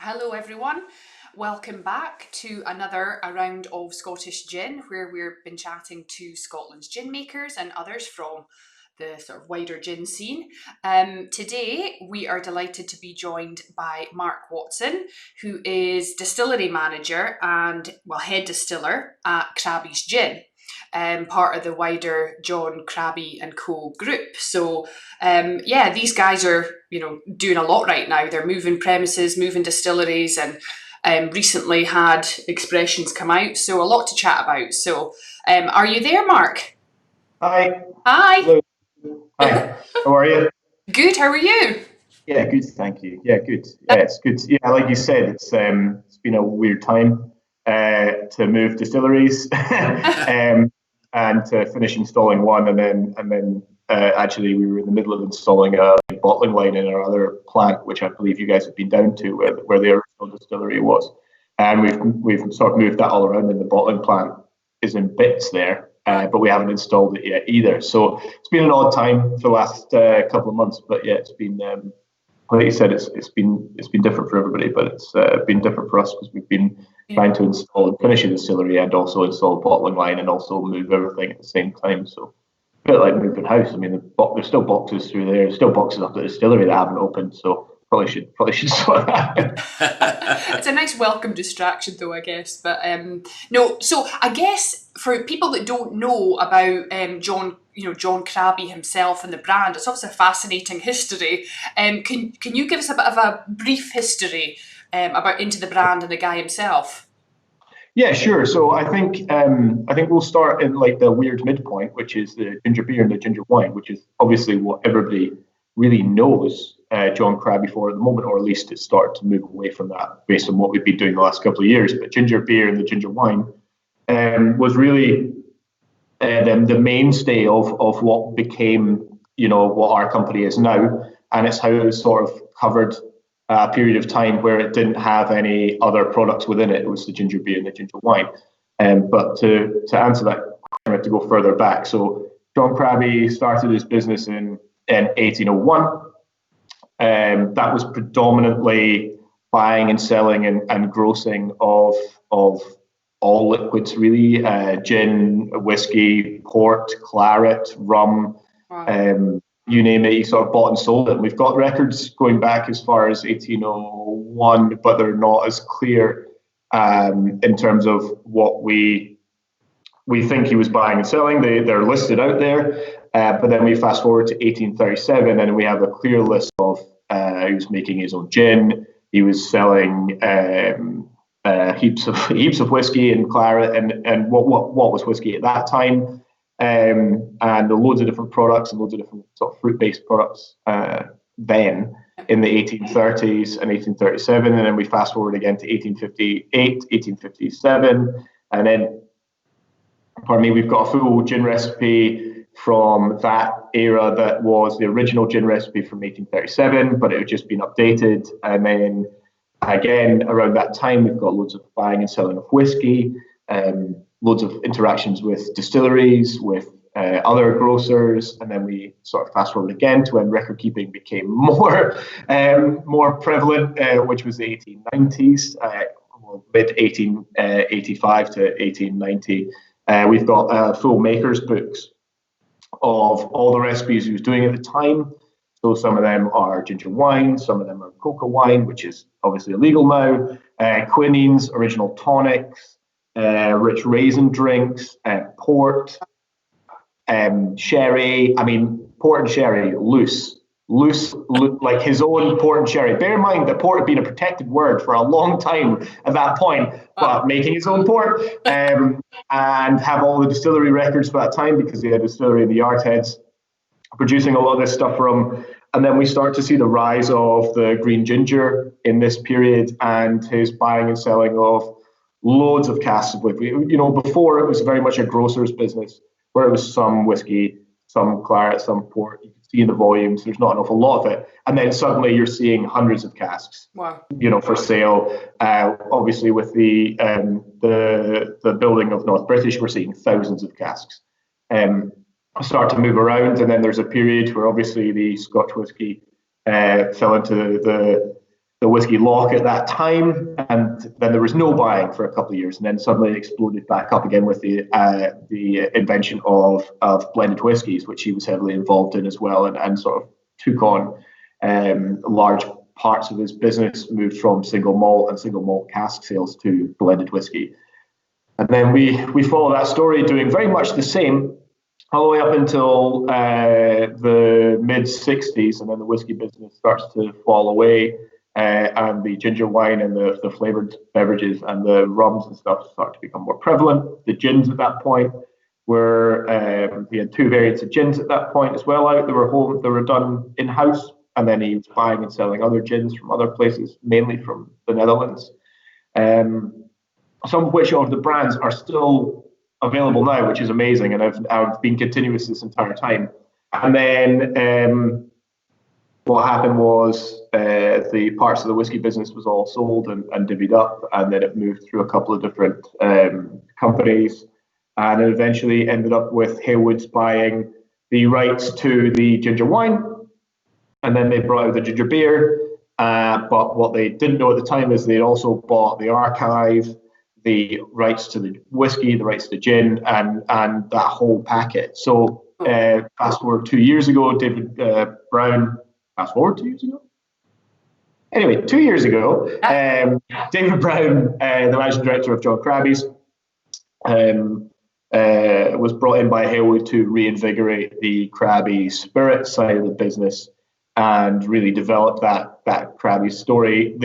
Hello, everyone. Welcome back to another round of Scottish Gin, where we've been chatting to Scotland's gin makers and others from the sort of wider gin scene. Today, we are delighted to be joined by Marc Watson, who is distillery manager and, head distiller at Crabbie's Gin. Part of the wider John Crabbie and Co group. So, these guys are, doing a lot right now. They're moving premises, moving distilleries, and recently had expressions come out. So, a lot to chat about. So, are you there, Marc? Hi. Hi. Hello. Hi. How are you? Good. How are you? Yeah, good. Thank you. Yeah, good. Yeah, it's good. Yeah, like you said, it's been a weird time to move distilleries and to finish installing one, and then actually we were in the middle of installing a bottling line in our other plant, which I believe you guys have been down to, where the original distillery was, and we've sort of moved that all around, and the bottling plant is in bits there. But we haven't installed it yet either. So it's been an odd time for the last couple of months. But yeah, it's been like you said, it's been different for everybody, but it's been different for us because we've been trying to install and finish a distillery and also install a bottling line and also move everything at the same time. So a bit like moving house. I mean, there's still boxes through there, there's still boxes up at the distillery that haven't opened. So probably should sort that. It's a nice welcome distraction, though, I guess. But no, so I guess for people that don't know about John Crabbie himself and the brand, it's obviously a fascinating history. Can you give us a bit of a brief history about into the brand and the guy himself? Yeah, sure. So I think we'll start in like the weird midpoint, which is the ginger beer and the ginger wine, which is obviously what everybody really knows John Crabbie for at the moment, or at least it's started to move away from that based on what we've been doing the last couple of years. But ginger beer and the ginger wine was really the mainstay of what became, what our company is now, and it's how it sort of covered a period of time where it didn't have any other products within it. It was the ginger beer and the ginger wine. But to answer that, I have to go further back. So John Crabbie started his business in 1801. That was predominantly buying and selling and grossing of all liquids, really, gin, whiskey, port, claret, rum, Wow. you name it. He sort of bought and sold it. We've got records going back as far as 1801, but they're not as clear in terms of what we think he was buying and selling. They're listed out there. But then we fast forward to 1837, and we have a clear list of he was making his own gin. He was selling heaps of whiskey and claret, and what was whiskey at that time, and loads of different products and loads of different sort of fruit-based products then in the 1830s and 1837, and then we fast forward again to 1858, 1857, and then, pardon me, we've got a full gin recipe from that era that was the original gin recipe from 1837, but it had just been updated. And then again, around that time, we've got loads of buying and selling of whiskey, loads of interactions with distilleries, with other grocers, and then we sort of fast forward again to when record keeping became more prevalent, which was the 1890s, mid 1885 to 1890. We've got full makers books of all the recipes he was doing at the time. So some of them are ginger wine, some of them are cocoa wine, which is obviously illegal now, quinines, original tonics, rich raisin drinks, port, sherry. I mean, port and sherry, loose, like his own port and sherry. Bear in mind that port had been a protected word for a long time at that point, but making his own port, and have all the distillery records for that time because he had a distillery in the Yardheads producing a lot of this stuff from. And then we start to see the rise of the green ginger in this period and his buying and selling of loads of casks of whiskey. Before it was very much a grocer's business where it was some whiskey, some claret, some port. You can see in the volumes, there's not an awful lot of it. And then suddenly you're seeing hundreds of casks, Wow. for sale. Obviously, with the building of North British, we're seeing thousands of casks. Start to move around, and then there's a period where obviously the Scotch whisky fell into the whiskey lock at that time, and then there was no buying for a couple of years, and then suddenly it exploded back up again with the invention of blended whiskies, which he was heavily involved in as well, and sort of took on large parts of his business, moved from single malt and single malt cask sales to blended whiskey. And then we follow that story, doing very much the same all the way up until the mid-60s, and then the whiskey business starts to fall away, and the ginger wine and the flavoured beverages and the rums and stuff start to become more prevalent. The gins at that point were, he had 2 variants of gins at that point as well out. They were done in-house, and then he was buying and selling other gins from other places, mainly from the Netherlands. Some of which of the brands are still available now, which is amazing, and I've been continuous this entire time. And then what happened was the parts of the whiskey business was all sold and divvied up, and then it moved through a couple of different companies, and it eventually ended up with Haywood's buying the rights to the ginger wine, and then they brought out the ginger beer. But what they didn't know at the time is they'd also bought the archive, the rights to the whiskey, the rights to the gin, and that whole packet. So fast forward 2 years ago, David Brown. Fast forward 2 years ago. Anyway, 2 years ago, David Brown, the managing director of John Crabbie's, was brought in by Haywood to reinvigorate the Crabbie spirit side of the business and really develop that Crabbie story.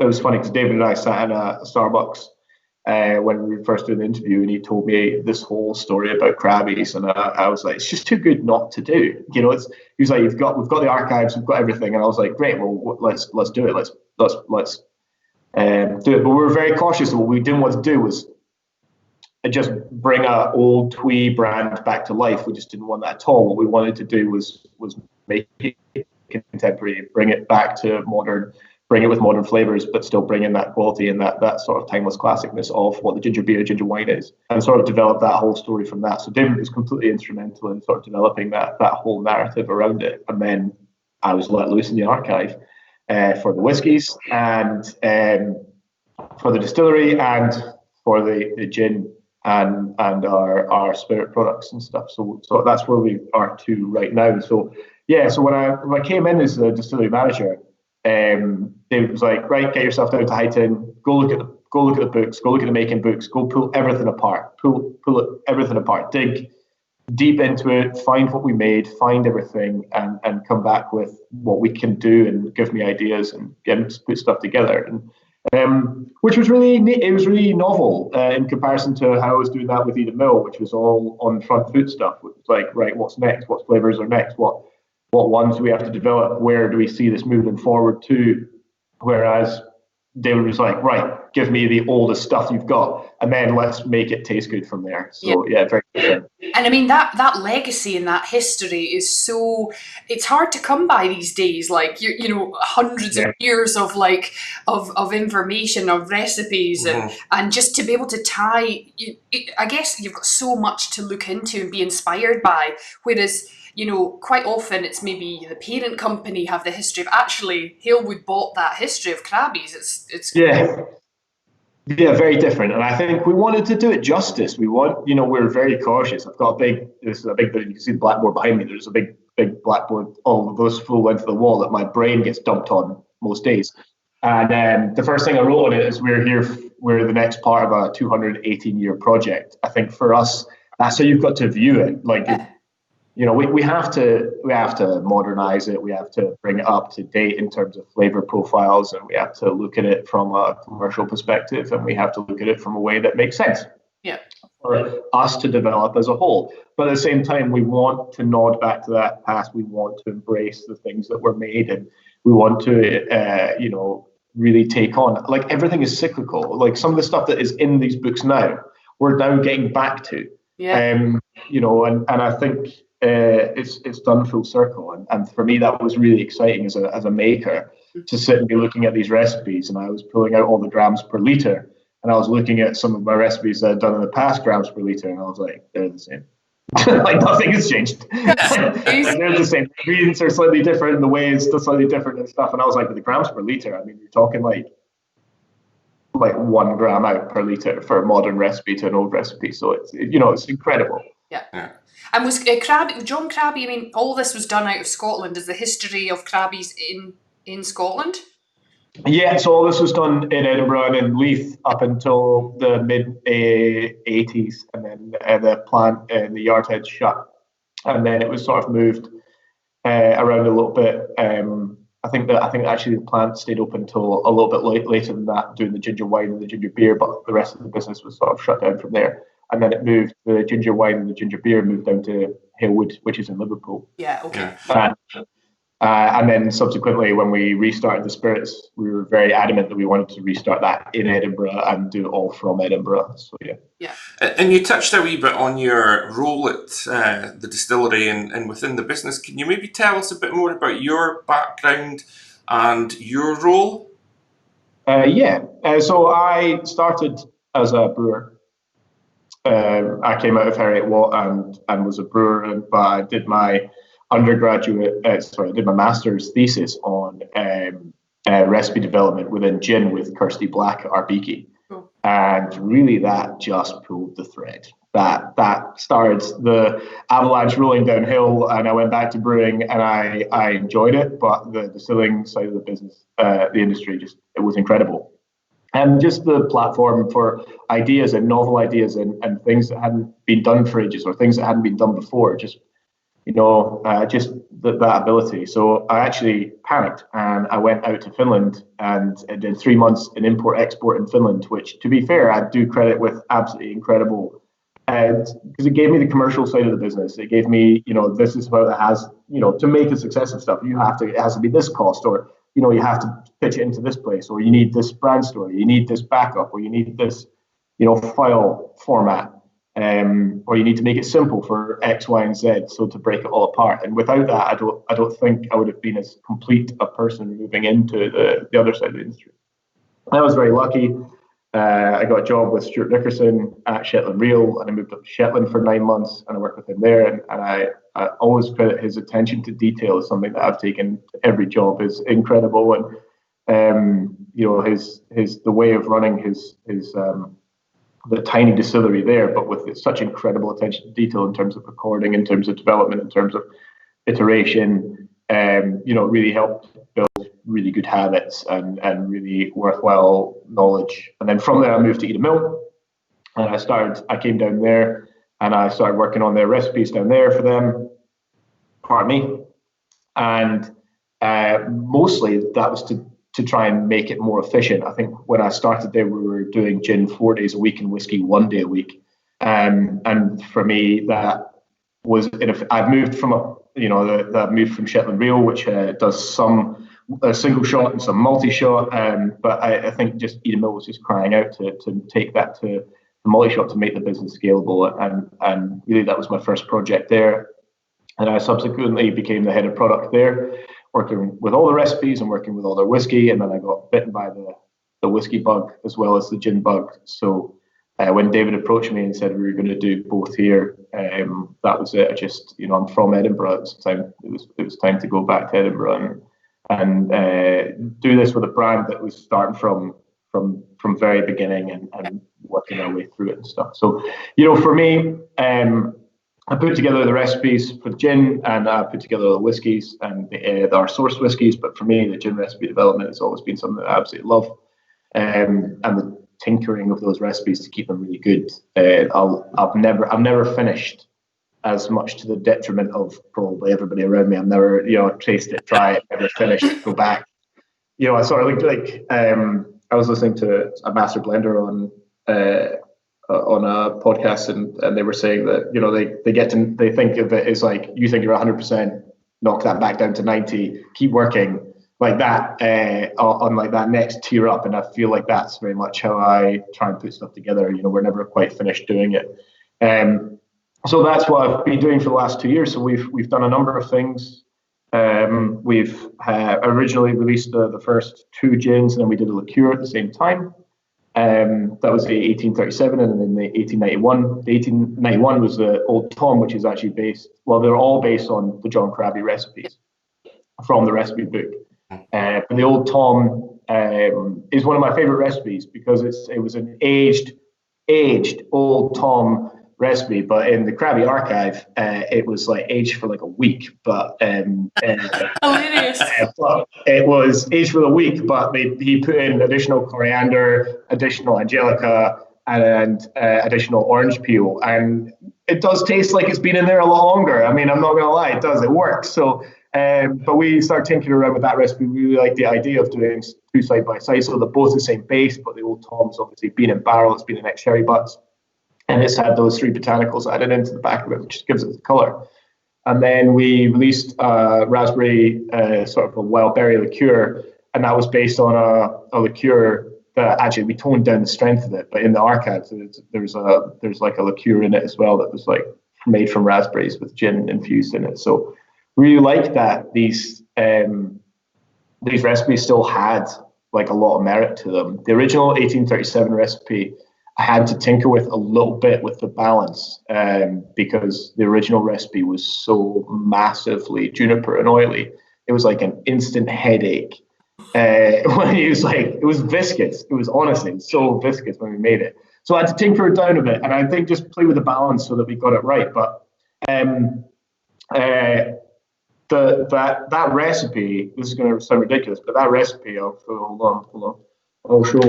It was funny because David and I sat in a Starbucks when we were first doing the interview, and he told me this whole story about Crabbies, and I was like, it's just too good not to do. He was like, we've got the archives, we've got everything, and I was like, great, well, let's do it, let's do it. But we were very cautious. What we didn't want to do was just bring an old Twee brand back to life. We just didn't want that at all. What we wanted to do was make it contemporary, bring it back to modern. Bring it with modern flavors, but still bring in that quality and that sort of timeless classicness of what the ginger beer, ginger wine is, and sort of develop that whole story from that. So David was completely instrumental in sort of developing that whole narrative around it. And then I was let loose in the archive for the whiskies and for the distillery and for the gin and our spirit products and stuff. So that's where we are to right now. So yeah, so when I came in as a distillery manager, David was like, right, get yourself down to Highton, go look at the books, go look at the making books, go pull everything apart, everything apart, dig deep into it, find what we made, find everything, and come back with what we can do, and give me ideas and put stuff together. And which was really neat. It was really novel in comparison to how I was doing that with Eden Mill, which was all on front foot stuff. It was like, right, what's next? What flavors are next? What ones do we have to develop? Where do we see this moving forward to? Whereas David was like, right, give me the oldest stuff you've got, and then let's make it taste good from there. So yeah, very different. And I mean, that legacy and that history is it's hard to come by these days. Like, hundreds of years of of information, of recipes, and just to be able to tie, I guess you've got so much to look into and be inspired by. Whereas, quite often it's maybe the parent company have the history of, actually, Haywood bought that history of Crabbie's. It's Yeah, very different. And I think we wanted to do it justice. We're very cautious. This is a big, you can see the blackboard behind me. There's a big blackboard, all of those full length of the wall that my brain gets dumped on most days. And the first thing I wrote on it is, we're the next part of a 218-year project. I think for us, that's how you've got to view it. We have to modernize it. We have to bring it up to date in terms of flavor profiles, and we have to look at it from a commercial perspective, and we have to look at it from a way that makes sense for us to develop as a whole. But at the same time, we want to nod back to that past. We want to embrace the things that were made, and we want to, really take on. Like, everything is cyclical. Like, some of the stuff that is in these books now, we're now getting back to. And I think it's done full circle, and for me that was really exciting as a maker, to sit and be looking at these recipes, and I was pulling out all the grams per litre, and I was looking at some of my recipes that I'd done in the past, grams per litre, and I was like, they're the same. Like nothing has changed. Like, they're the same. The ingredients are slightly different, the way is slightly different and stuff. And I was like, with the grams per liter, I mean, you're talking like 1 gram out per liter for a modern recipe to an old recipe. So it's it's incredible. Yeah. And was John Crabbie? I mean, all this was done out of Scotland. Is the history of Crabbies in Scotland? Yeah, so all this was done in Edinburgh and in Leith up until the mid 80s, and then the plant and the yard head shut, and then it was sort of moved around a little bit. I think actually the plant stayed open until a little bit later than that, doing the ginger wine and the ginger beer, but the rest of the business was sort of shut down from there. And then it moved, the ginger wine and the ginger beer moved down to Hillwood, which is in Liverpool. Yeah, okay. And then subsequently, when we restarted the spirits, we were very adamant that we wanted to restart that in Edinburgh and do it all from Edinburgh. So yeah. And you touched a wee bit on your role at the distillery and within the business. Can you maybe tell us a bit more about your background and your role? So I started as a brewer. I came out of Heriot Watt and was a brewer, but I did my master's thesis on recipe development within gin with Kirsty Black at Arbiki. Cool. And really that just pulled the thread. That started the avalanche rolling downhill, and I went back to brewing, and I enjoyed it, but the distilling side of the business, the industry, it was incredible. And just the platform for ideas and novel ideas and things that hadn't been done for ages, or things that hadn't been done before, just that ability. So I actually panicked and I went out to Finland and did 3 months in import-export in Finland, which, to be fair, I do credit with absolutely incredible. Because it gave me the commercial side of the business. It gave me, this is what it has, to make a success of stuff, it has to be this cost, or, you have to pitch it into this place, or you need this brand story, you need this backup, or you need this, file format. Or you need to make it simple for X, Y, and Z, so to break it all apart. And without that, I don't think I would have been as complete a person moving into the other side of the industry. I was very lucky. I got a job with Stuart Nickerson at Shetland Real, and I moved up to Shetland for 9 months, and I worked with him there. And I always credit his attention to detail as something that I've taken to every job is incredible. And his the way of running his the tiny distillery there, but with such incredible attention to detail in terms of recording, in terms of development, in terms of iteration, really helped build really good habits and really worthwhile knowledge. And then from there, I moved to Eden Mill, and I came down there and I started working on their recipes down there for them, pardon me. And mostly that was to try and make it more efficient. I think when I started there, we were doing gin 4 days a week and whiskey 1 day a week. And for me, that was, I've moved from Shetland Real, which does some single shot and some multi-shot. But I think just Eden Mill was just crying out to take that to the multi-shot to make the business scalable. And really that was my first project there. And I subsequently became the head of product there, working with all the recipes and working with all their whiskey. And then I got bitten by the whiskey bug as well as the gin bug. So when David approached me and said we were going to do both here, that was it. I'm from Edinburgh. It was time to go back to Edinburgh and do this with a brand that was starting from very beginning and working our way through it and stuff. So, for me, I put together the recipes for gin, and I put together the whiskies and our sourced whiskies. But for me, the gin recipe development has always been something that I absolutely love, and the tinkering of those recipes to keep them really good. I've never finished as much to the detriment of probably everybody around me. I've never traced it, try it, never finished, go back. I sort of like I was listening to a master blender on a podcast, and they were saying that they think of it as like, you think you're 100%, knock that back down to 90, keep working like that on like that next tier up. And I feel like that's very much how I try and put stuff together. We're never quite finished doing it. So that's what I've been doing for the last 2 years. So we've done a number of things. We've originally released the first 2 gins, and then we did a liqueur at the same time. That was the 1837, and then the 1891. The 1891 was the Old Tom, which is actually based. Well, they're all based on the John Crabbie recipes from the recipe book. And the Old Tom is one of my favorite recipes because it was an aged Old Tom recipe, but in the Crabbie archive, it was like aged for like a week. But hilarious. But it was aged for a week, but he put in additional coriander, additional angelica, and additional orange peel, and it does taste like it's been in there a lot longer. I mean, I'm not gonna lie, it does. It works. So, but we started tinkering around with that recipe. We really like the idea of doing two side by side, so they're both the same base, but the Old Tom's obviously been in barrel, it's been in ex-sherry butts, and it's had those 3 botanicals added into the back of it, which gives it the color. And then we released raspberry, sort of a wild berry liqueur, and that was based on a liqueur that actually we toned down the strength of it. But in the archives, there's like a liqueur in it as well that was like made from raspberries with gin infused in it. So really like that these recipes still had like a lot of merit to them. The original 1837 recipe, I had to tinker with a little bit with the balance because the original recipe was so massively juniper and oily. It was like an instant headache. When it was viscous. It was honestly so viscous when we made it. So I had to tinker it down a bit, and I think just play with the balance so that we got it right. But that recipe, this is going to sound ridiculous, but that recipe, hold on. I'll show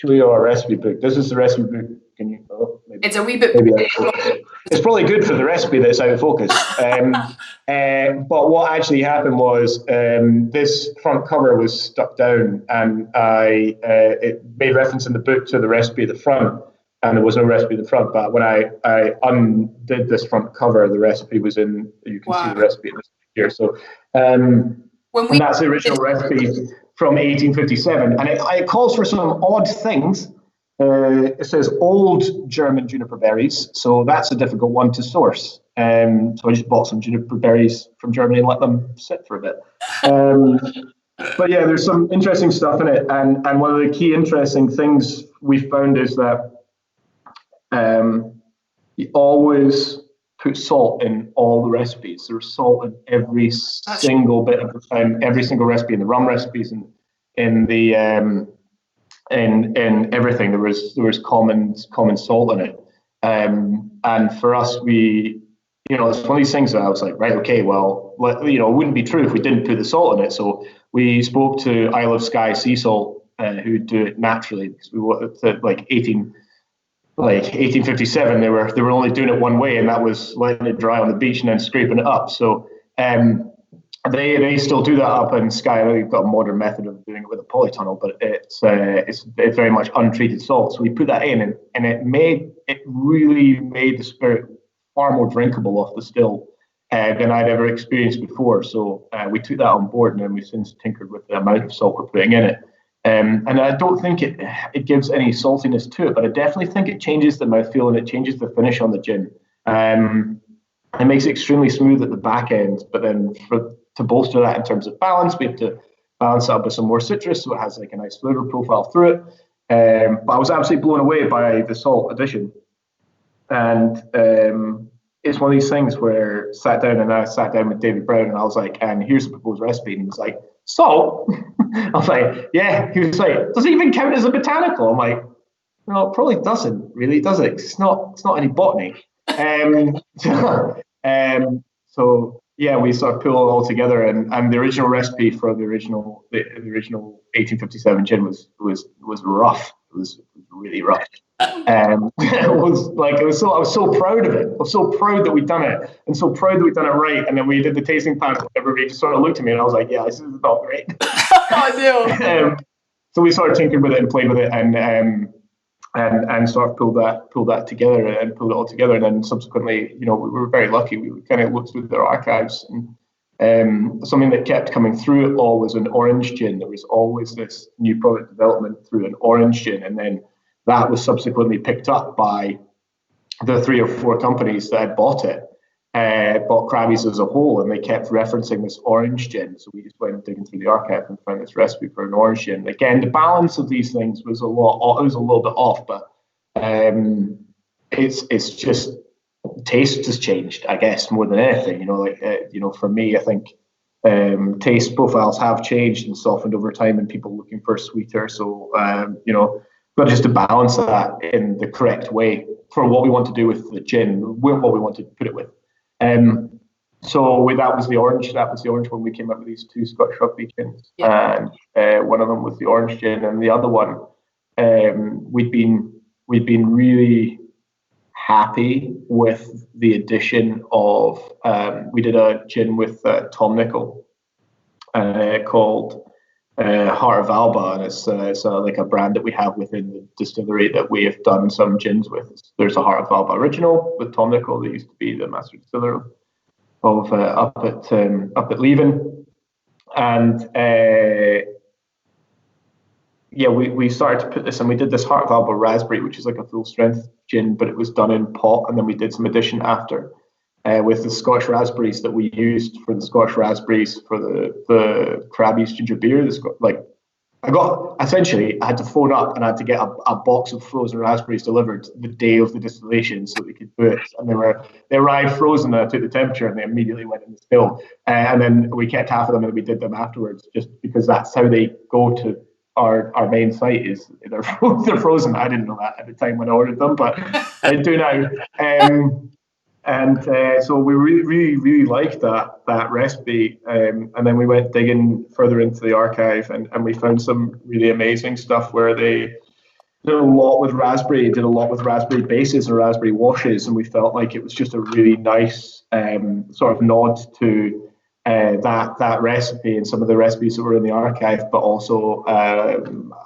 you our recipe book. This is the recipe book. Can you? Oh, maybe, it's a wee bit. It's probably good for the recipe that's out of focus. But what actually happened was this front cover was stuck down, and it made reference in the book to the recipe at the front, and there was no recipe at the front. But when I undid this front cover, the recipe was in. You can see the recipe here. So and that's the original recipe from 1857, and it calls for some odd things. It says old German juniper berries, so that's a difficult one to source. So I just bought some juniper berries from Germany and let them sit for a bit. But yeah, there's some interesting stuff in it, and one of the key interesting things we found is that you always put salt in all the recipes. There's salt in every single bit of every single recipe, in the rum recipes, and in the in everything. There was common salt in it, and for us, it's one of these things that I was like, right, okay, well, it wouldn't be true if we didn't put the salt in it. So we spoke to Isle of Skye Sea Salt, who do it naturally, because we wanted to, 1857, they were only doing it one way, and that was letting it dry on the beach and then scraping it up. So they still do that up in Skye. They've got a modern method of doing it with a polytunnel, but it's very much untreated salt. So we put that in, and it really made the spirit far more drinkable off the still than I'd ever experienced before. So we took that on board, and then we've since tinkered with the amount of salt we're putting in it. And I don't think it gives any saltiness to it, but I definitely think it changes the mouthfeel and it changes the finish on the gin. It makes it extremely smooth at the back end, but then to bolster that in terms of balance, we have to balance it up with some more citrus, so it has like a nice flavor profile through it. But I was absolutely blown away by the salt addition. And it's one of these things where I sat down with David Brown, and I was like, and here's the proposed recipe. And he was like, salt? I was like, yeah. He was like, does it even count as a botanical? I'm like, no, it probably doesn't really, does it? It's not any botany. So yeah, we sort of pull it all together, and the original recipe for the original 1857 gin was rough. It was really rough. I was so proud of it. I was so proud that we'd done it, and so proud that we'd done it right. And then we did the tasting panel. Everybody just sort of looked at me, and I was like, "Yeah, this is not great." So we sort of tinkered with it and played with it, and sort of pulled that together and pulled it all together. And then subsequently, we were very lucky. We kind of looked through their archives, and something that kept coming through it all was an orange gin. There was always this new product development through an orange gin, and then that was subsequently picked up by the 3 or 4 companies that had bought it. bought Crabbie's as a whole, and they kept referencing this orange gin. So we just went digging through the archive and found this recipe for an orange gin. Again, the balance of these things was a little bit off, but it's just taste has changed, I guess, more than anything. For me, I think taste profiles have changed and softened over time, and people looking for sweeter. So but just to balance that in the correct way for what we want to do with the gin, what we want to put it with. So that was the orange. That was the orange when we came up with these two Scottish rugby gins, and one of them was the orange gin, and the other one we'd been really happy with the addition of. We did a gin with Tonic called Heart of Alba, and it's like a brand that we have within the distillery that we have done some gins with. There's a Heart of Alba original with Tonic that used to be the master distiller of up at Leith, and we started to put this, and we did this Heart of Alba raspberry, which is like a full strength gin, but it was done in pot, and then we did some addition after. With the Scotch raspberries that we used for the Scotch raspberries for the Crabbie's ginger beer. I had to phone up and I had to get a box of frozen raspberries delivered the day of the distillation so we could do it. And they arrived frozen, and I took the temperature and they immediately went in the still. And then we kept half of them and we did them afterwards, just because that's how they go to our main site, is they're frozen. I didn't know that at the time when I ordered them, but I do now. So we really liked that recipe, and then we went digging further into the archive, and we found some really amazing stuff where they did a lot with raspberry bases and raspberry washes, and we felt like it was just a really nice sort of nod to that recipe and some of the recipes that were in the archive, but also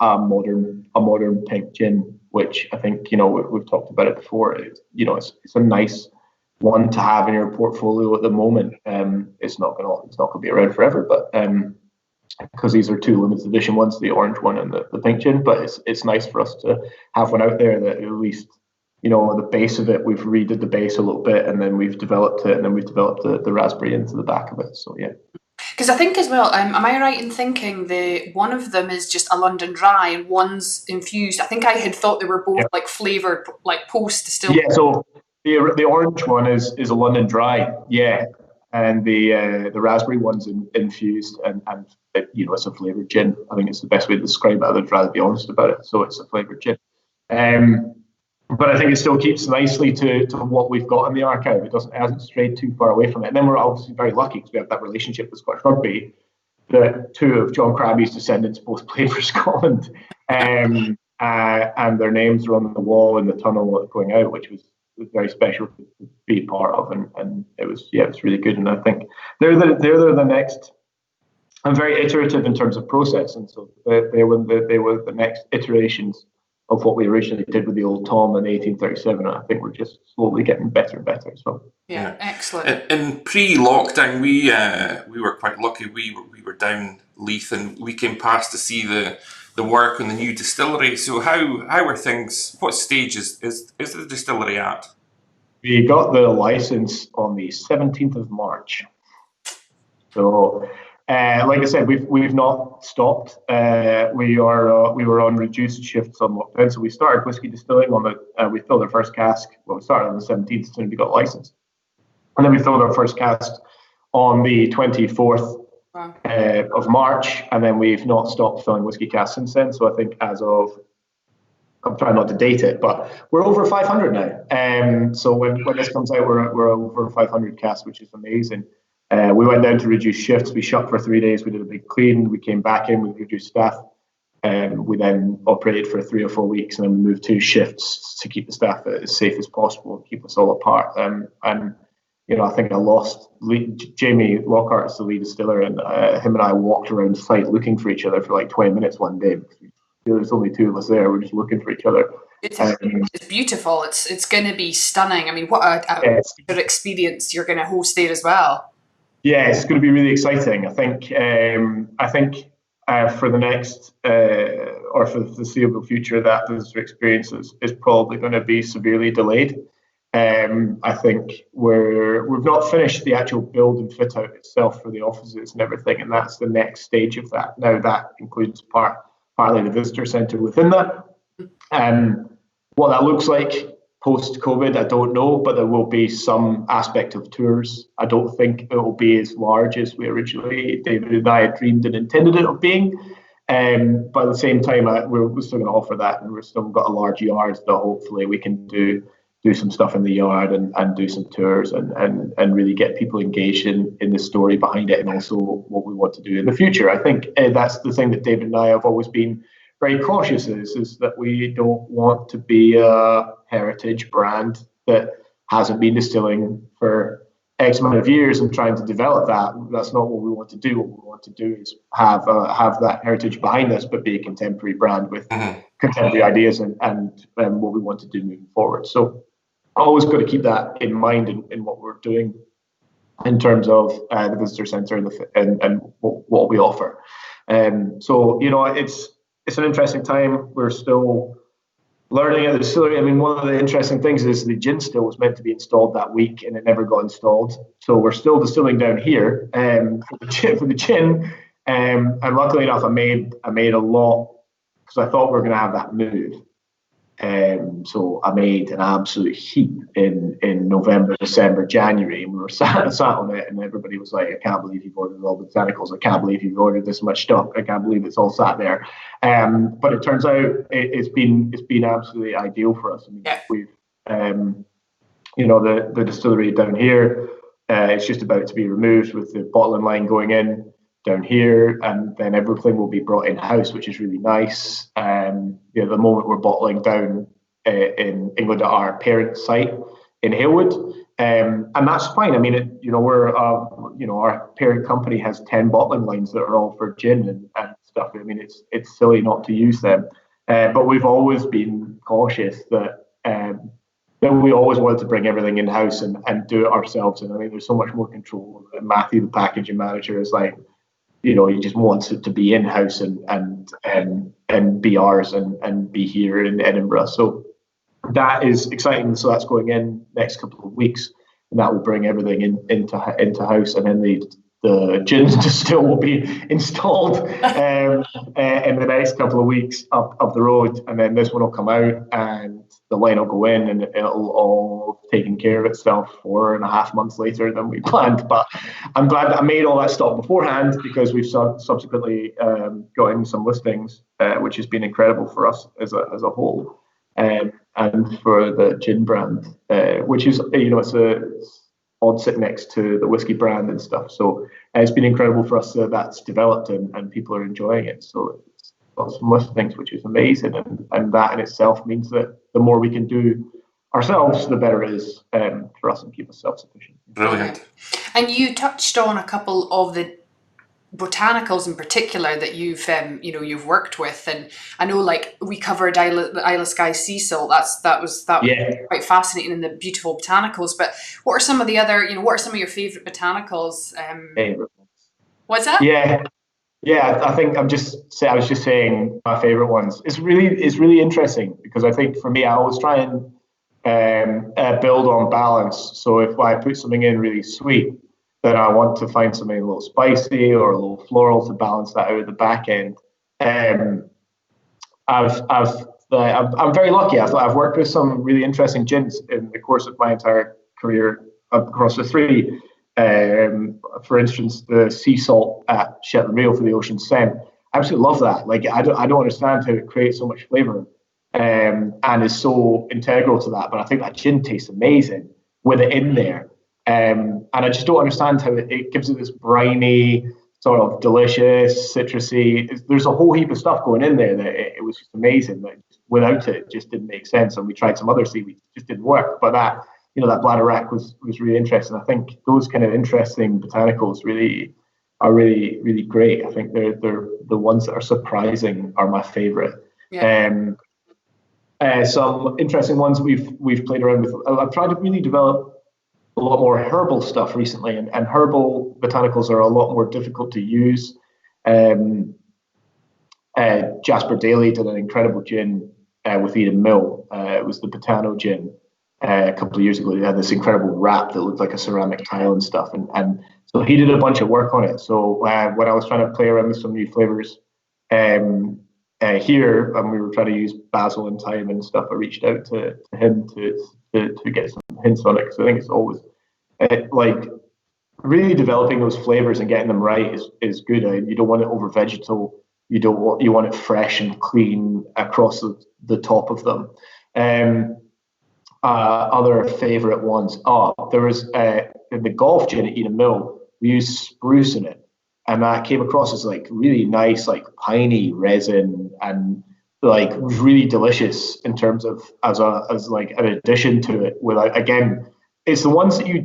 a modern pink gin, which I think we've talked about it before. It's a nice one to have in your portfolio at the moment. It's not going to be around forever, but because these are two limited edition ones, the orange one and the pink gin. But it's nice for us to have one out there that at least the base of it, we've redid the base a little bit, and then we've developed it, and then we've developed the raspberry into the back of it. So yeah. Because I think as well, am I right in thinking one of them is just a London Dry and one's infused? I think I had thought they were both like flavoured, like post distilled. Yeah. So the orange one is a London Dry, and the raspberry one's infused, and it's a flavoured gin. I think it's the best way to describe it. I'd rather be honest about it. So it's a flavoured gin. But I think it still keeps nicely to what we've got in the archive. It hasn't strayed too far away from it. And then we're obviously very lucky because we have that relationship with Scottish Rugby, that two of John Crabbie's descendants both played for Scotland, and their names are on the wall in the tunnel going out, which was very special to be part of, and it was really good. And I think they're the next. I'm very iterative in terms of process, and so they were the next iterations of what we originally did with the Old Tom in 1837. And I think we're just slowly getting better and better. So excellent. In pre-lockdown, we were quite lucky. We were down Leith, and we came past to see the work on the new distillery. So how are things? What stage is the distillery at? We got the license on the 17th of March. So. Like I said, we've not stopped. We were on reduced shifts on lockdown, so we started whiskey distilling we filled our first cask. Well, we started on the 17th as soon as we got licensed, and then we filled our first cask on the 24th of March, and then we've not stopped filling whiskey casks since then. So I think as of, I'm trying not to date it, but we're over 500 now. So when this comes out, we're over 500 casks, which is amazing. We went down to reduced shifts. We shut for 3 days. We did a big clean. We came back in with reduced staff. We then operated for 3 or 4 weeks, and then we moved 2 shifts to keep the staff as safe as possible and keep us all apart. And I think I lost Jamie Lockhart is the lead distiller, and him and I walked around the site looking for each other for like 20 minutes one day. There's only 2 of us there. We're just looking for each other. It's beautiful. It's going to be stunning. I mean, what a experience you're going to host there as well. Yeah, it's going to be really exciting. I think for the next or for the foreseeable future, that visitor experience is probably going to be severely delayed. I think we've not finished the actual build and fit out itself for the offices and everything, and that's the next stage of that. Now that includes partly the visitor centre within that. What that looks like post-COVID, I don't know, but there will be some aspect of tours. I don't think it will be as large as we originally, David and I, had dreamed and intended it of being. But at the same time, we're still going to offer that, and we've still got a large yard that hopefully we can do some stuff in the yard and do some tours and really get people engaged in the story behind it, and also what we want to do in the future. I think that's the thing that David and I have always been very cautious is that we don't want to be a heritage brand that hasn't been distilling for X amount of years and trying to develop that. That's not what we want to do. What we want to do is have that heritage behind us, but be a contemporary brand with contemporary ideas and what we want to do moving forward. So always got to keep that in mind in what we're doing in terms of the visitor centre and what we offer. So it's an interesting time. We're still learning at the distillery. I mean, one of the interesting things is the gin still was meant to be installed that week and it never got installed. So we're still distilling down here for the gin. And luckily enough, I made a lot because I thought we were going to have that move. So I made an absolute heap in November, December, January, and we were sat on it, and everybody was like, "I can't believe you've ordered all the botanicals. I can't believe you've ordered this much stock. I can't believe it's all sat there." But it turns out it's been absolutely ideal for us. I mean, we've the distillery down here, it's just about to be removed with the bottling line going in down here, and then everything will be brought in-house, which is really nice. The moment we're bottling down in England at our parent site in Halewood, and that's fine. I mean, our parent company has 10 bottling lines that are all for gin and stuff. I mean, it's silly not to use them, but we've always been cautious that we always wanted to bring everything in-house and do it ourselves. And I mean, there's so much more control. And Matthew, the packaging manager, is like, he just wants it to be in-house and be ours and be here in Edinburgh. So that is exciting. So that's going in next couple of weeks, and that will bring everything into house, and then the gin distill will be installed in the next couple of weeks up the road, and then this one will come out and the line will go in, and it'll all taken care of itself 4.5 months later than we planned. But I'm glad that I made all that stock beforehand, because we've subsequently got in some listings, which has been incredible for us as a whole, and for the gin brand, which is it's odd sitting next to the whiskey brand and stuff. So it's been incredible for us that that's developed and people are enjoying it. So it's got some listings, which is amazing, and that in itself means that the more we can do ourselves, the better it is for us and keep us self-sufficient. Brilliant. And you touched on a couple of the botanicals in particular that you've worked with, and I know like we covered Isle of Skye sea salt. That was quite fascinating, in the beautiful botanicals. But what are some of the other, what are some of your favourite botanicals? What's that? Yeah, I think I was just saying my favourite ones. It's really interesting, because I think for me, I always try and build on balance. So if I put something in really sweet, then I want to find something a little spicy or a little floral to balance that out at the back end. I'm very lucky. I've worked with some really interesting gins in the course of my entire career across the three. For instance, the sea salt at Shetland Rail for the Ocean Scent. I absolutely love that. Like, I don't understand how it creates so much flavour and is so integral to that. But I think that gin tastes amazing with it in there. And I just don't understand how it gives it this briny, sort of delicious, citrusy. There's a whole heap of stuff going in there that it was just amazing. But without it just didn't make sense. And we tried some other seaweed, it just didn't work. But that bladder rack was really interesting. I think those kind of interesting botanicals are really great. I think they're the ones that are surprising are my favourite. Yeah. Some interesting ones we've played around with. I've tried to really develop a lot more herbal stuff recently, and herbal botanicals are a lot more difficult to use. Jasper Daly did an incredible gin with Eden Mill. It was the Botano gin, a couple of years ago. They had this incredible wrap that looked like a ceramic tile and stuff, and so he did a bunch of work on it. So when I was trying to play around with some new flavors here, and we were trying to use basil and thyme and stuff, I reached out to him to get some hints on it, because I think it's always like really developing those flavors and getting them right is good. You don't want it over vegetal. You want it fresh and clean across the top of them. Other favorite ones. There was in the golf gin at Eden Mill, we used spruce in it, and that came across as like really nice, like piney resin, and like really delicious in terms of as like an addition to it. Without, again, it's the ones that you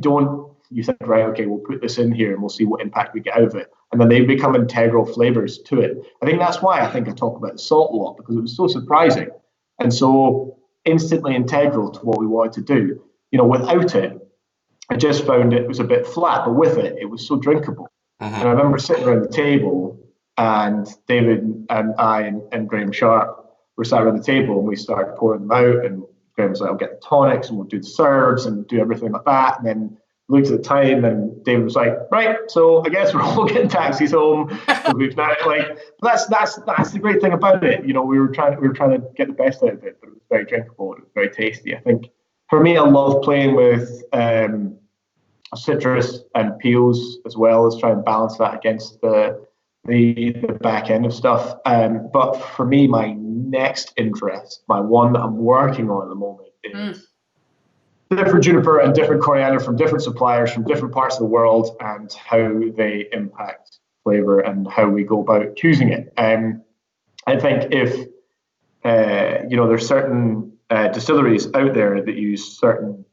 think, right, okay, we'll put this in here and we'll see what impact we get out of it, and then they become integral flavors to it. I think that's why I talk about salt a lot, because it was so surprising and so instantly integral to what we wanted to do. Without it, I just found it was a bit flat, but with it, it was so drinkable. And I remember sitting around the table, and David and I and Graham Sharp were sat around the table, and we started pouring them out, and Graham was like, I'll get the tonics and we'll do the serves and do everything like that. And then looked at the time, and David was like, right, so I guess we're all getting taxis home. We've now, that's the great thing about it. We were trying to get the best out of it, but it was very drinkable and it was very tasty. I think for me, I love playing with citrus and peels, as well as try and balance that against the back end of stuff. But for me, my next interest, my one that I'm working on at the moment, is different juniper and different coriander from different suppliers from different parts of the world, and how they impact flavor and how we go about choosing it. I think if there's certain distilleries out there that use certain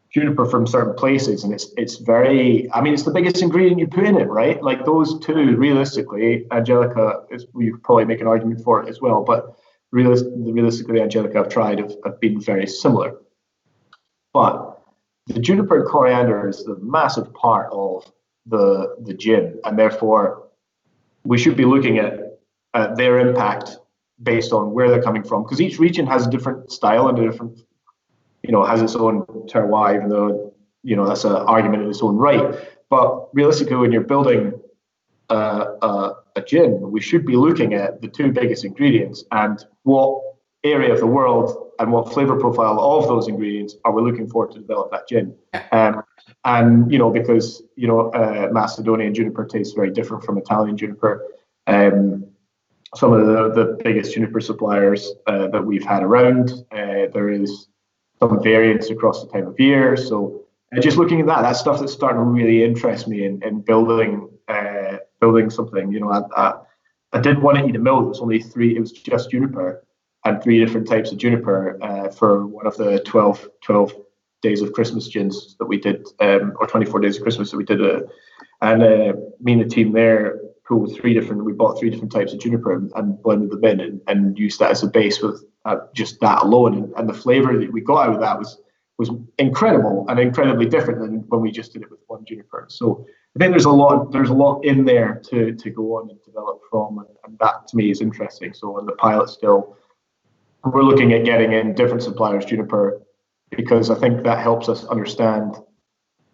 juniper from certain places, and it's very, it's the biggest ingredient you put in it, right? Like those two, realistically, Angelica we could probably make an argument for it as well, but realistically, Angelica I've tried have been very similar. But the juniper and coriander is the massive part of the gin, and therefore we should be looking at their impact based on where they're coming from, because each region has a different style and a different, has its own terroir, even though that's an argument in its own right. But realistically, when you're building a gin, we should be looking at the two biggest ingredients and what area of the world and what flavor profile of those ingredients are we looking for to develop that gin. And because Macedonian juniper tastes very different from Italian juniper. Some of the biggest juniper suppliers that we've had around, there is some variance across the time of year. So just looking at that stuff that's starting to really interest me in building something. I did one at Eden Mill. It was only three. It was just juniper and three different types of juniper for one of the 12 days of Christmas gins that we did, or 24 days of Christmas that we did. And me and the team there pulled we bought three different types of juniper and blended them in and used that as a base with just that alone. And the flavor that we got out of that was incredible and incredibly different than when we just did it with one juniper. So I think there's a lot in there to go on and develop from, and that to me is interesting. So on the pilot still, we're looking at getting in different suppliers juniper, because I think that helps us understand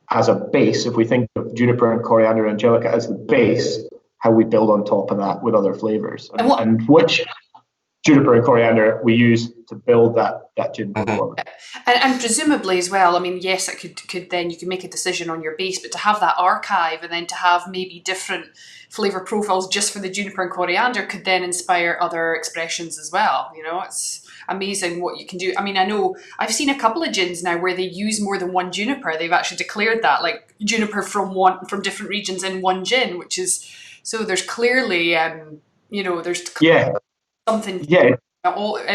as a base, if we think of juniper and coriander angelica as the base, how we build on top of that with other flavors, and which juniper and coriander we use to build that gin performance. And presumably as well, yes, it could then you can make a decision on your base, but to have that archive and then to have maybe different flavor profiles just for the juniper and coriander could then inspire other expressions as well. It's amazing what you can do. I know I've seen a couple of gins now where they use more than one juniper. They've actually declared that, like juniper from different regions in one gin, which is, so there's clearly there's something. Yeah,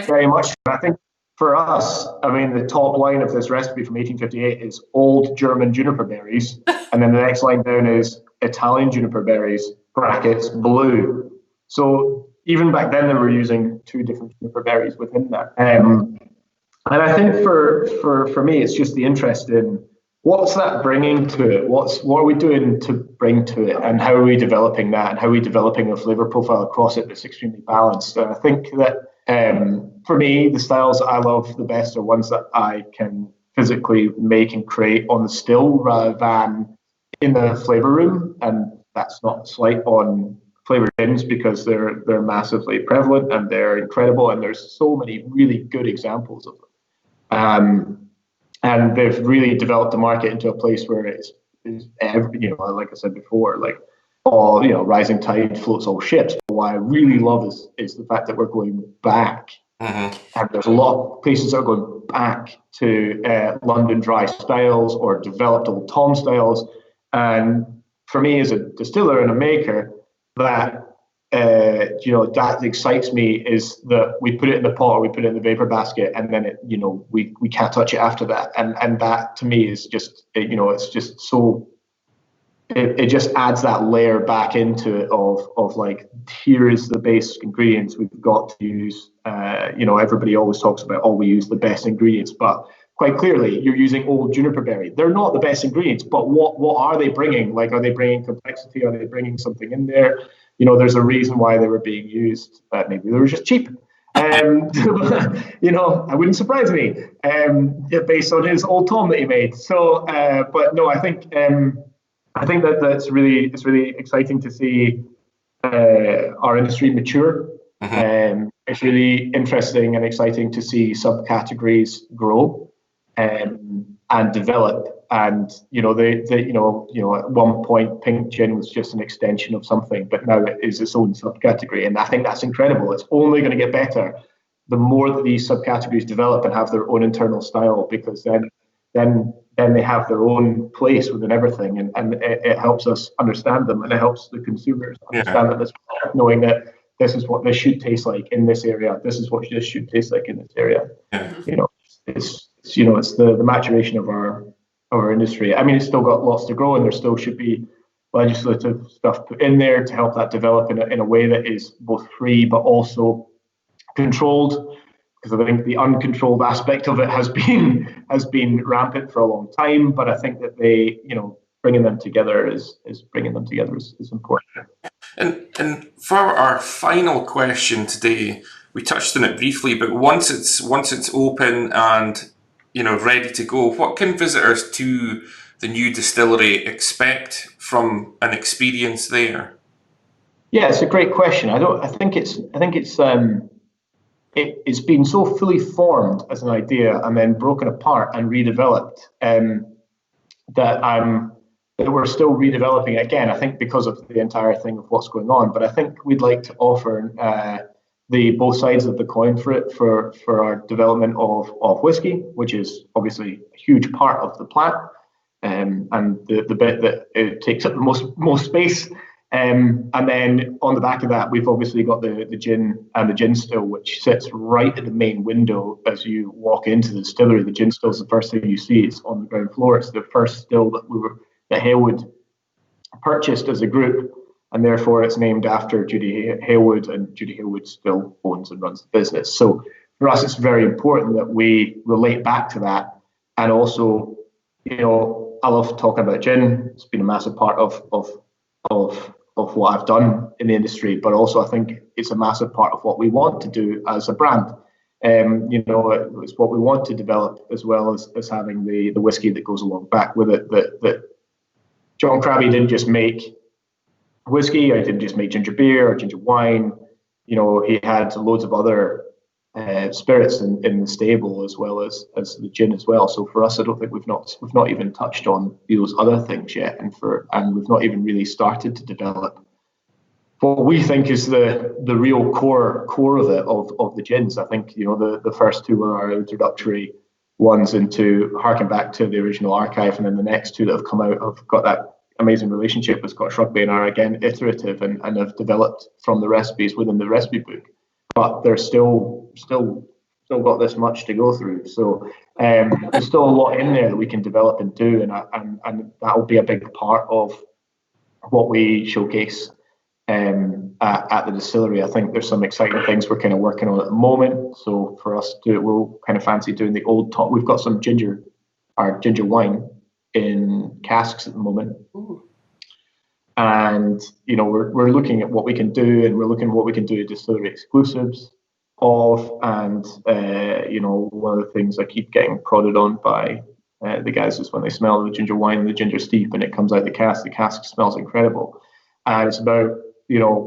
very much. I think for us, the top line of this recipe from 1858 is old German juniper berries, and then the next line down is Italian juniper berries (brackets blue). So even back then, they were using two different juniper berries within that. And I think for me, it's just the interest in what's that bringing to it? What are we doing to bring to it, and how are we developing that, and how are we developing a flavor profile across it that's extremely balanced? And I think that for me, the styles that I love the best are ones that I can physically make and create on the still rather than in the flavour room. And that's not a slight on flavoured gins, because they're massively prevalent and they're incredible, and there's so many really good examples of them. And they've really developed the market into a place where it's like I said before, like all, rising tide floats all ships. But what I really love is the fact that we're going back. And there's a lot of places that are going back to London dry styles or developed Old Tom styles. And for me as a distiller and a maker, that that excites me, is that we put it in the pot or we put it in the vapor basket, and then we can't touch it after that. And that to me is just it's just so. It just adds that layer back into it of like, here is the base ingredients we've got to use. Everybody always talks about, we use the best ingredients, but quite clearly you're using old juniper berry. They're not the best ingredients, but what are they bringing? Like, are they bringing complexity? Are they bringing something in there? There's a reason why they were being used. Maybe they were just cheap. I wouldn't surprise me based on his Old Tom that he made. So, but no, I think that's it's really exciting to see our industry mature. It's really interesting and exciting to see subcategories grow and develop. And at one point, pink gin was just an extension of something, but now it is its own subcategory, and I think that's incredible. It's only going to get better the more that these subcategories develop and have their own internal style, because then they have their own place within everything, and it helps us understand them, and it helps the consumers understand them as well, knowing that this is what this should taste like in this area. This is what this should taste like in this area. It's the maturation of our industry. I mean, it's still got lots to grow, and there still should be legislative stuff put in there to help that develop in a way that is both free but also controlled. Because I think the uncontrolled aspect of it has been rampant for a long time. But I think that bringing them together is important. And for our final question today, we touched on it briefly, but once it's open and ready to go, what can visitors to the new distillery expect from an experience there? Yeah, it's a great question. It's been so fully formed as an idea and then broken apart and redeveloped that we're still redeveloping it again. I think because of the entire thing of what's going on. But I think we'd like to offer the both sides of the coin for it, for our development of whiskey, which is obviously a huge part of the plant, and the bit that it takes up the most space. And then on the back of that, we've obviously got the gin and the gin still, which sits right at the main window as you walk into the distillery. The gin still is the first thing you see. It's on the ground floor. It's the first still that Halewood purchased as a group, and therefore it's named after Judy Halewood, and Judy Halewood still owns and runs the business. So for us, it's very important that we relate back to that. And also, I love talking about gin. It's been a massive part of what I've done in the industry, but also I think it's a massive part of what we want to do as a brand. It's what we want to develop, as well as having the whiskey that goes along back with it. That John Crabbie didn't just make whiskey, or didn't just make ginger beer or ginger wine. He had loads of other spirits in the stable, as well as the gin as well. So for us, I don't think we've not even touched on those other things yet, and we've not even really started to develop what we think is the real core of it, of the gins. I think the first two were our introductory ones into harking back to the original archive, and then the next two that have come out have got that amazing relationship with Scottish Rugby and are again iterative and have developed from the recipes within the recipe book. But they're still got this much to go through. So there's still a lot in there that we can develop and do, and that will be a big part of what we showcase at the distillery. I think there's some exciting things we're kind of working on at the moment. So for us to do it, we'll kind of fancy doing the Old Tom. We've got some ginger wine in casks at the moment. Ooh. And we're looking at what we can do, and we're looking at what we can do at distillery exclusives. of, and one of the things I keep getting prodded on by the guys is when they smell the ginger wine and the ginger steep and it comes out the cask smells incredible, and it's about,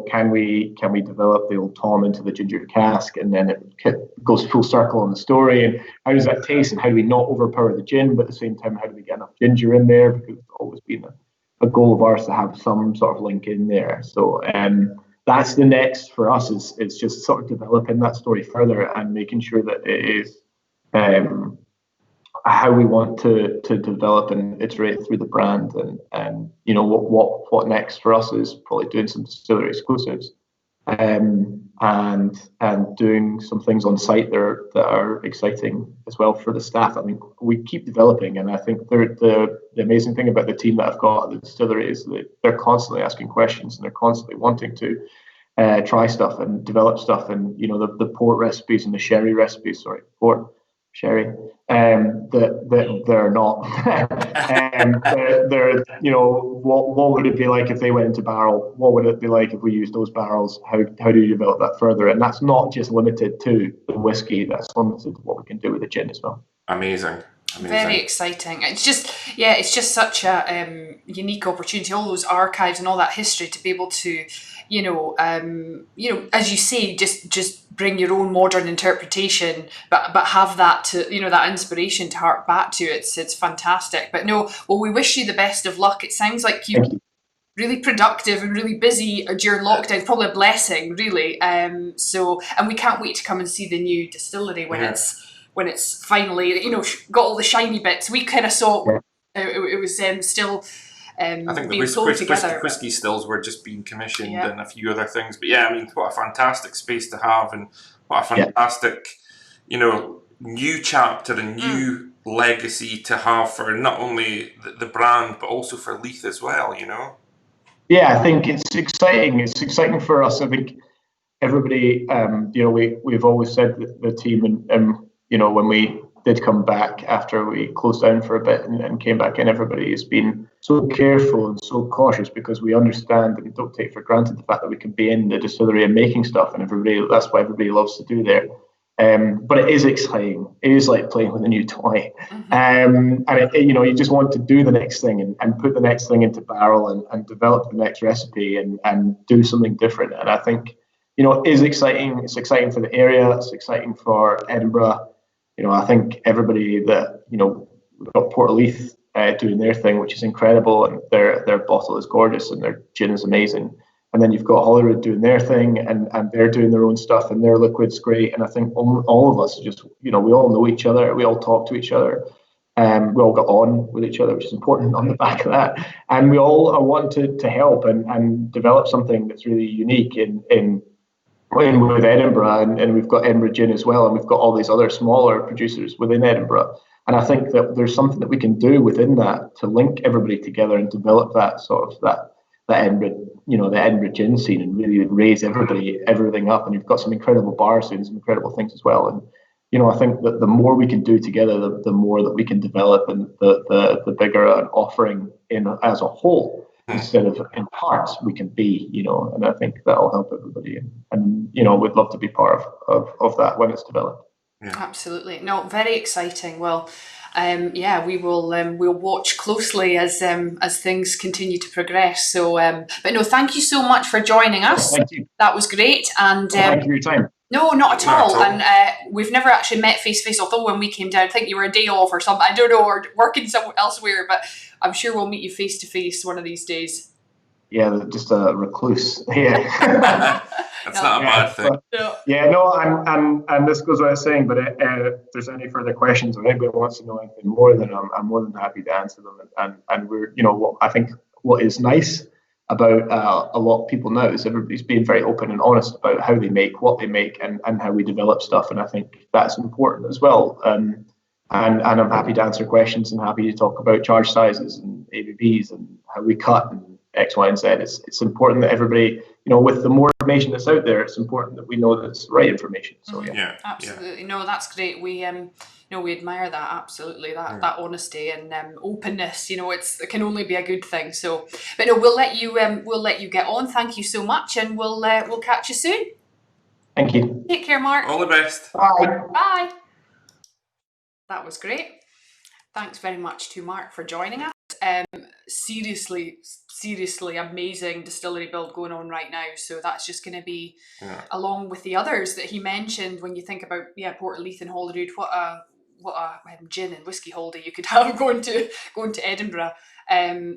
can we develop the old Tom into the ginger cask, and then it goes full circle on the story, and how does that taste, and how do we not overpower the gin, but at the same time, how do we get enough ginger in there, because it's always been a goal of ours to have some sort of link in there. So that's the next for us, is just sort of developing that story further and making sure that it is how we want to develop and iterate through the brand, and what next for us is probably doing some distillery exclusives, and doing some things on site that are exciting as well for the staff. I mean, we keep developing, and I think the amazing thing about the team that I've got at the distillery is that they're constantly asking questions, and they're constantly wanting to try stuff and develop stuff, and the port recipes and the sherry recipes, sherry, that they're not. they're what would it be like if they went into barrel? What would it be like if we used those barrels? How do you develop that further? And that's not just limited to the whiskey. That's limited to what we can do with the gin as well. Amazing. Very exciting. It's just such a unique opportunity. All those archives and all that history to be able to, as you say, just bring your own modern interpretation, but have that to, that inspiration to hark back to. It's fantastic. But no, well, we wish you the best of luck. It sounds like you're really productive and really busy during lockdown. It's probably a blessing, really. And we can't wait to come and see the new distillery when it's finally, got all the shiny bits. We kind of saw it was still I think being pulled together. Whiskey stills were just being commissioned and a few other things. But yeah, I mean, what a fantastic space to have, and what a fantastic, new chapter and new legacy to have for not only the brand, but also for Leith as well, Yeah, I think it's exciting. It's exciting for us. I think everybody, we've always said that the team and when we did come back after we closed down for a bit and came back in, everybody has been so careful and so cautious, because we understand and don't take for granted the fact that we can be in the distillery and making stuff, and that's what everybody loves to do there. But it is exciting. It is like playing with a new toy. And you just want to do the next thing and put the next thing into barrel and develop the next recipe and do something different. And I think, it is exciting. It's exciting for the area. It's exciting for Edinburgh. I think everybody that, we've got Port Leith doing their thing, which is incredible, and their bottle is gorgeous and their gin is amazing. And then you've got Holyrood doing their thing, and they're doing their own stuff, and their liquid's great. And I think all of us just, we all know each other, we all talk to each other, we all get on with each other, which is important on the back of that. And we all are wanting to help and develop something that's really unique with Edinburgh, and we've got Edinburgh Gin as well, and we've got all these other smaller producers within Edinburgh. And I think that there's something that we can do within that to link everybody together and develop that sort of that Edinburgh, the Edinburgh gin scene, and really raise everything up. And you've got some incredible bars doing some incredible things as well. And I think that the more we can do together, the more that we can develop, and the bigger an offering as a whole, instead of in parts, we can be, and I think that'll help everybody. And we'd love to be part of that when it's developed. Yeah. Absolutely. No, very exciting. Well, we will we'll watch closely as things continue to progress. So, but no, thank you so much for joining us. Thank you. That was great. And thank you for your time. No, not at all. And we've never actually met face to face. Although when we came down, I think you were a day off or something. I don't know, or working somewhere elsewhere. But I'm sure we'll meet you face to face one of these days. Yeah, just a recluse. Yeah. That's not a bad thing. And this goes without saying, but if there's any further questions or anybody wants to know anything more, then I'm more than happy to answer them. And we're, I think what is nice about a lot of people now is everybody's being very open and honest about how they make, what they make, and how we develop stuff. And I think that's important as well. And I'm happy to answer questions and happy to talk about charge sizes and ABVs and how we cut and X, Y, and Z. It's important that everybody, with the more information that's out there, it's important that we know that it's the right information. So yeah, absolutely. No, that's great. We we admire that, absolutely, that honesty and openness. It can only be a good thing. So, but no, we'll let you get on. Thank you so much, and we'll catch you soon. Thank you. Take care, Marc. All the best. Bye. Bye. That was great. Thanks very much to Marc for joining us. Seriously amazing distillery build going on right now. So that's just going to be, along with the others that he mentioned, when you think about Port of Leith and Holyrood, what a gin and whiskey holiday you could have going to Edinburgh.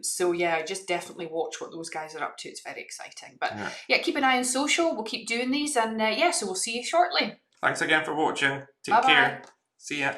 So yeah, just definitely watch what those guys are up to. It's very exciting. But yeah, keep an eye on social. We'll keep doing these, and so we'll see you shortly. Thanks again for watching. Take Bye-bye. care. See ya.